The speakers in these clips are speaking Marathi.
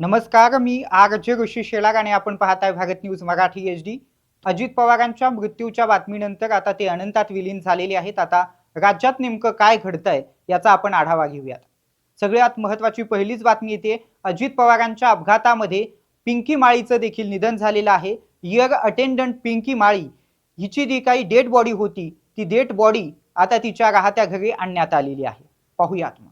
नमस्कार, मी आर.जे. ऋषी शेलार आणि आपण पाहताय भारत न्यूज मराठी HD. अजित पवारांच्या मृत्यूच्या बातमीनंतर आता ते अनंतात विलीन झालेले आहेत. आता राज्यात नेमकं काय घडतंय याचा आपण आढावा घेऊयात. सगळ्यात महत्त्वाची पहिलीच बातमी येते. अजित पवारांच्या अपघातामध्ये पिंकी माळीचं देखील निधन झालेलं आहे. एअर अटेंडंट पिंकी माळी हिची जी काही डेड बॉडी होती, ती डेड बॉडी आता तिच्या राहत्या घरी आणण्यात आलेली आहे. पाहूयात मग.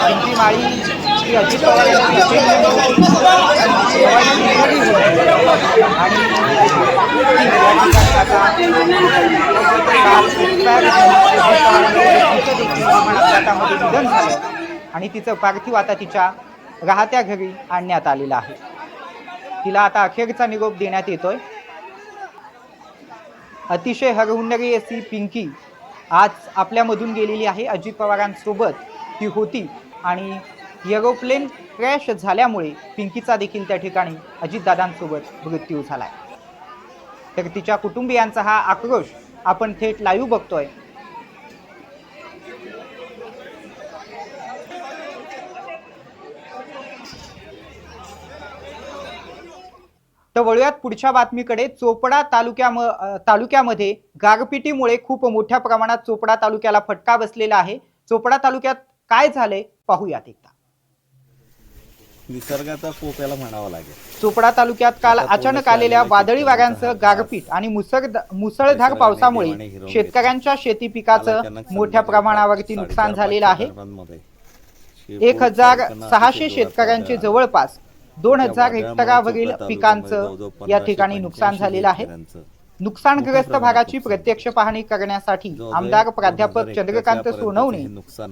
पिंकी माळी ही अजित पवार यांची निधन झालं आणि तिचं पार्थिव आता तिच्या राहत्या घरी आणण्यात आलेलं आहे. तिला आता अखेरचा निरोप देण्यात येतोय. अतिशय हरहुन्नरी अशी पिंकी आज आपल्यामधून गेलेली आहे. अजित पवारांसोबत ती होती आणि एरोप्लेन क्रॅश झाल्यामुळे पिंकीचा देखील त्या ठिकाणी अजितदादांसोबत मृत्यू झालाय. तर तिच्या कुटुंबियांचा हा आक्रोश आपण थेट लाईव्ह बघतोय. तर वळूयात पुढच्या बातमीकडे. चोपडा तालुक्यामध्ये गारपिटीमुळे खूप मोठ्या प्रमाणात चोपडा तालुक्याला फटका बसलेला आहे. चोपडा तालुक्यात काय झालंय पाहूयात एकदा. निसर्गाचा कोप याला म्हणावा लागेल. चोपडा तालुक्यात काल अचानक आलेल्या वादळी वाऱ्यांसह गारपीट आणि मुसळधार पावसामुळे शेतकऱ्यांच्या शेती पिकाचं मोठ्या प्रमाणावरती नुकसान झालेलं आहे. 1600 शेतकऱ्यांचे जवळपास 2000 हेक्टरावरील पिकांचं या ठिकाणी नुकसान झालेलं आहे. नुकसानग्रस्त भागाची प्रत्यक्ष पाहणी करण्यासाठी आमदार प्राध्यापक चंद्रकांत सोनवणे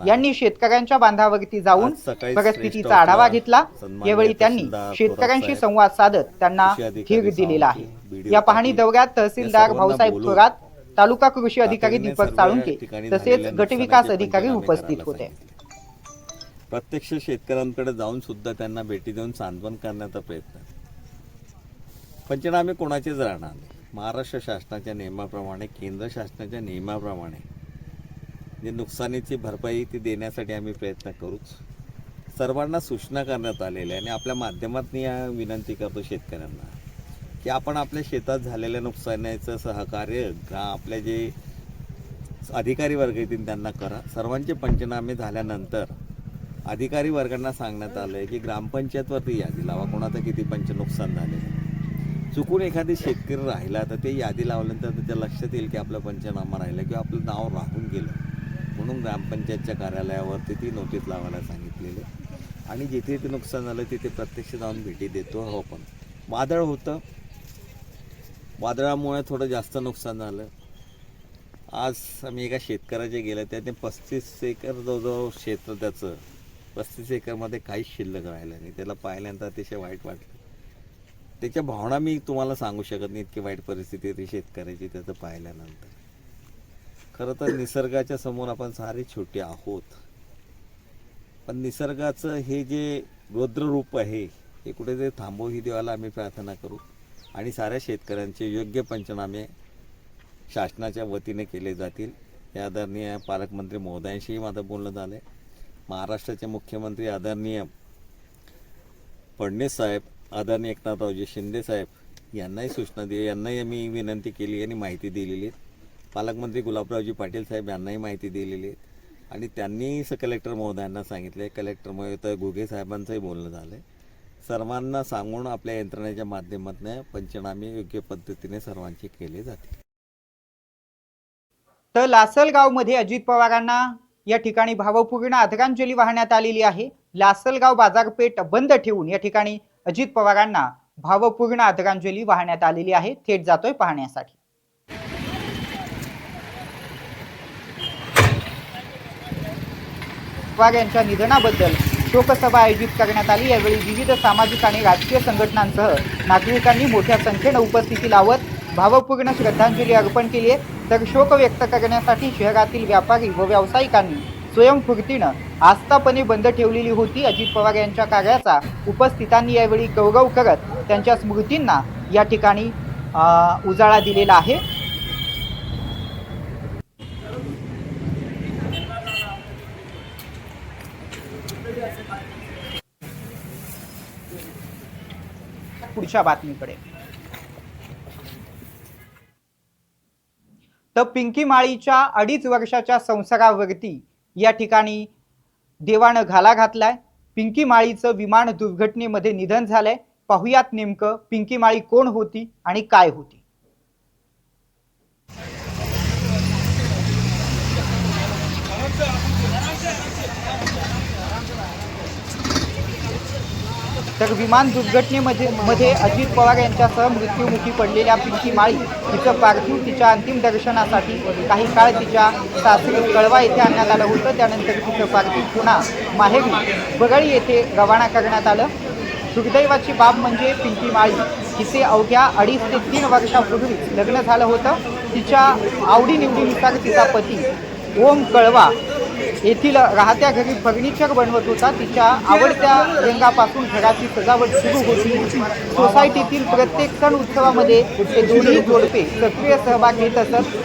यांनी शेतकऱ्यांच्या बांधावरती जाऊन परिस्थितीचा आढावा घेतला. यावेळी त्यांनी शेतकऱ्यांशी संवाद साधत त्यांना धीर दिलेला आहे. या पाहणी दौऱ्यात तहसीलदार भाऊसाहेब थोरात, तालुका कृषी अधिकारी दीपक साळुंके तसेच गटविकास अधिकारी उपस्थित होते. प्रत्यक्ष शेतकऱ्यांकडे जाऊन सुद्धा त्यांना भेटी देऊन सांत्वन करण्याचा प्रयत्न. पंचनामे कोणाचेच राहणार नाही. महाराष्ट्र शासनाच्या नियमाप्रमाणे, केंद्र शासनाच्या नियमाप्रमाणे जे नुकसानीची भरपाई ती देण्यासाठी आम्ही प्रयत्न करूच. सर्वांना सूचना करण्यात आलेल्या आणि आपल्या माध्यमातून विनंती करतो शेतकऱ्यांना की आपण आपल्या शेतात झालेल्या नुकसानीचं सहकार्य आपले जे अधिकारी वर्ग येतील त्यांना करा. सर्वांचे पंचनामे झाल्यानंतर अधिकारी वर्गांना सांगण्यात आलं की ग्रामपंचायतवरती यादी लावा कोणाचं किती नुकसान झाले. चुकून एखादी शेतकरी राहिला तर ते यादी लावल्यानंतर त्याच्या लक्षात येईल की आपलं पंचनामा राहिलं किंवा आपलं नाव राहून गेलं. म्हणून ग्रामपंचायतच्या कार्यालयावरती ती नोटीस लावायला सांगितलेली आणि जिथे ते नुकसान झालं तिथे प्रत्यक्ष जाऊन भेटी देतो. हो, पण वादळ होतं, वादळामुळे थोडं जास्त नुकसान झालं. आज आम्ही एका शेतकऱ्याचे गेलं, त्याने 35 एकर जवळजवळ क्षेत्र त्याचं 35 एकरमध्ये काहीच शिल्लक राहिलं नाही. त्याला पाहिल्यानंतर अतिशय वाईट वाटलं. त्याच्या भावना मी तुम्हाला सांगू शकत नाही, इतकी वाईट परिस्थिती ती शेतकऱ्याची त्याचं पाहिल्यानंतर. खरं तर निसर्गाच्या समोर आपण सारे छोटे आहोत, पण निसर्गाचं हे जे रौद्ररूप आहे हे कुठेतरी थांबव ही देवाला आम्ही प्रार्थना करू आणि साऱ्या शेतकऱ्यांचे योग्य पंचनामे शासनाच्या वतीने केले जातील. या आदरणीय पालकमंत्री महोदयांशीही माझं बोलणं झालं आहे. महाराष्ट्राचे मुख्यमंत्री आदरणीय फडणवीस साहेब, आदरणीय एकनाथरावजी शिंदे साहेब यांनाही सूचना दिली, यांनाही आम्ही विनंती केली आणि माहिती दिलेली आहे. पालकमंत्री गुलाबरावजी पाटील साहेब यांनाही माहिती दिलेली आहे आणि त्यांनी कलेक्टर महोदयांना सांगितले. कलेक्टर महोदय घुगे साहेबांचंही बोलणं झालं आहे. सर्वांना सांगून आपल्या यंत्रणेच्या माध्यमातून पंचनामे योग्य पद्धतीने सर्वांचे केले जातील. तर लासलगावमध्ये अजित पवारांना या ठिकाणी भावपूर्ण आदरांजली वाहण्यात आलेली आहे. लासलगाव बाजारपेठ बंद ठेवून या ठिकाणी अजित पवारांना भावपूर्ण आदरांजली वाहण्यात आलेली आहे. थेट जातोय पाहण्यासाठी. पवार यांच्या निधनाबद्दल शोकसभा आयोजित करण्यात आली. यावेळी विविध सामाजिक आणि राजकीय संघटनांसह नागरिकांनी मोठ्या संख्येने उपस्थिती लावत भावपूर्ण श्रद्धांजली अर्पण केली आहे. तर शोक व्यक्त करण्यासाठी शहरातील व्यापारी व व्यावसायिकांनी स्वयंस्फूर्तीनं आस्थापने बंद ठेवलेली होती. अजित पवार यांच्या कार्याचा उपस्थितांनी यावेळी गौरव करत त्यांच्या स्मृतींना या ठिकाणी उजाळा दिलेला आहे. पुढच्या बातमीकडे. तर पिंकी माळीच्या 2.5 वर्षाच्या संसारावरती या ठिकाणी देवानं घाला घातलाय. पिंकी माळीचं विमान दुर्घटनेमध्ये निधन झालंय. पाहुयात नेमकं पिंकी माळी कोण होती आणि काय होती. तर विमान दुर्घटनेमध्ये अजित पवार यांच्यासह मृत्युमुखी पडलेल्या पिंकी माळी हिचं पार्थिव तिच्या अंतिम दर्शनासाठी काही काळ तिच्या सासरी कळवा येथे आणण्यात आलं होतं. त्यानंतर तिचं पार्थिव पुन्हा माहेरी बगळी येथे रवाना करण्यात आलं. दुर्दैवाची बाब म्हणजे पिंकी माळी हिचे अवघ्या 2.5 ते 3 वर्षापूर्वीच लग्न झालं होतं. तिच्या आवडीनिवडीनुसार तिचा पती ओम कळवा येथील राहत्या घरी फर्निचर बनवत होता. तिच्या आवडत्या रंगापासून घराची सजावट सुरू होती. सोसायटीतील प्रत्येक सण उत्सवामध्ये ते दोन्ही जोडपे सक्रिय सहभाग घेत असत.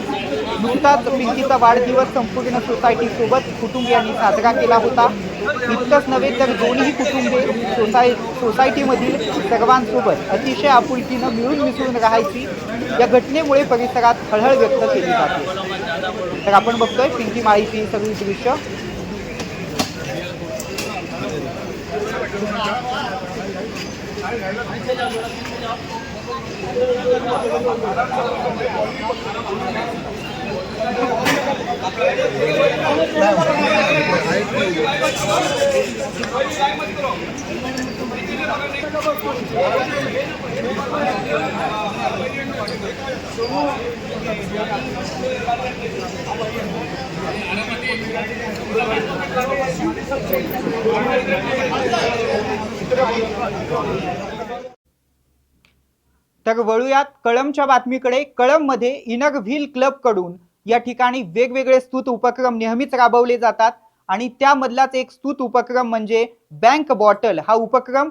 नुकताच पिंकीचा वाढदिवस संपूर्ण सोसायटीसोबत कुटुंबियांनी साजरा केला होता. इतकंच नव्हे तर दोन्ही कुटुंबे सोसायटीमधील सर्वांसोबत अतिशय आपुलकीनं मिळून मिसळून राहायची. या घटनेमुळे परिसरात हळहळ व्यक्त केली जाते. तर आपण बघतोय पिंकी माळीची सगळी दृश्य. तर वळूयात कळंबच्या बातमीकडे. कळंबमध्ये इनर व्हील क्लब कडून या ठिकाणी वेगवेगळे स्तुत उपक्रम नेहमीच राबवले जातात आणि त्यामधलाच एक स्तुत उपक्रम म्हणजे बँक बॉटल हा उपक्रम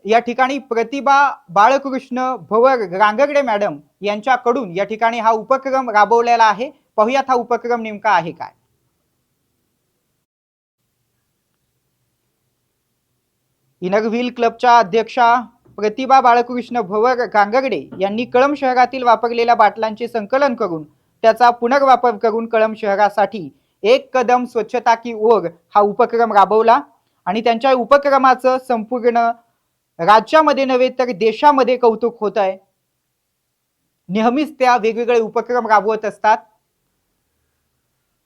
या ठिकाणी प्रतिभा बाळकृष्ण भवर रांगगडे मॅडम यांच्याकडून या ठिकाणी हा उपक्रम राबवलेला आहे. पाहुयात हा उपक्रम नेमका आहे काय. इनर व्हील क्लबच्या अध्यक्षा प्रतिभा बाळकृष्ण भवर गांगर्डे यांनी कळंब शहरातील वापरलेल्या बाटलांचे संकलन करून त्याचा पुनर्वापर करून कळंब शहरासाठी एक कदम स्वच्छता की ओर हा उपक्रम राबवला आणि त्यांच्या उपक्रमाचं संपूर्ण राज्यामध्ये नव्हे तर देशामध्ये कौतुक होत आहे. नेहमीच त्या वेगवेगळे उपक्रम राबवत असतात.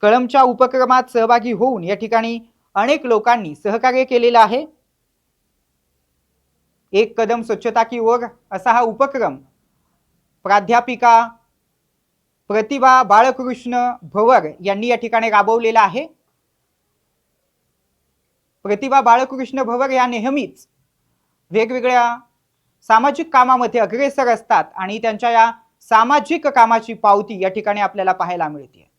कळंबच्या उपक्रमात सहभागी होऊन या ठिकाणी अनेक लोकांनी सहकार्य केलेलं आहे. एक कदम स्वच्छता की ओर असा हा उपक्रम प्राध्यापिका प्रतिभा बाळकृष्ण भवर यांनी या ठिकाणी राबवलेला आहे. प्रतिभा बाळकृष्ण भवर या नेहमीच वेगवेगळ्या सामाजिक कामामध्ये अग्रेसर असतात आणि त्यांच्या या सामाजिक कामाची पावती या ठिकाणी आपल्याला पाहायला मिळते.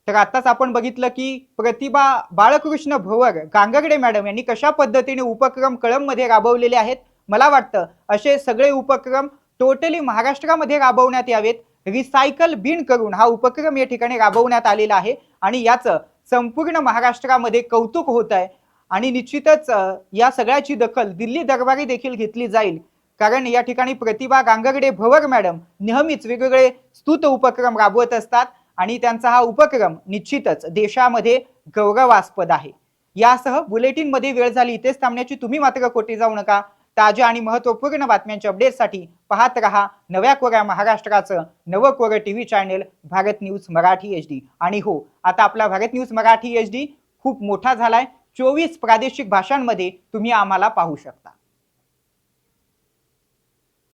तर आताच आपण बघितलं की प्रतिभा बाळकृष्ण भवर गांगर्डे मॅडम यांनी कशा पद्धतीने उपक्रम कळंबमध्ये राबवलेले आहेत. मला वाटतं असे सगळे उपक्रम टोटली महाराष्ट्रामध्ये राबवण्यात यावेत. रिसायकल बिन करून हा उपक्रम या ठिकाणी राबवण्यात आलेला आहे आणि याचं संपूर्ण महाराष्ट्रामध्ये कौतुक होत आहे आणि निश्चितच या सगळ्याची दखल दिल्ली दरबारी देखील घेतली जाईल. कारण या ठिकाणी प्रतिभा गांगर्डे भवर मॅडम नेहमीच वेगवेगळे स्तुत उपक्रम राबवत असतात आणि त्यांचा हा उपक्रम निश्चितच देशामध्ये गौरवास्पद आहे. यासह बुलेटिन मध्ये वेळ झाली इथेच थांबण्याची. तुम्ही मात्र कोठे जाऊ नका. ताज्या आणि महत्त्वपूर्ण बातम्यांच्या अपडेटसाठी पाहत रहा नव्या कोऱ्या महाराष्ट्राचं नवं कोरं TV channel Bharat news Marathi HD. आणि हो, आता आपला भारत न्यूज मराठी HD खूप मोठा झालाय. 24 प्रादेशिक भाषांमध्ये तुम्ही आम्हाला पाहू शकता.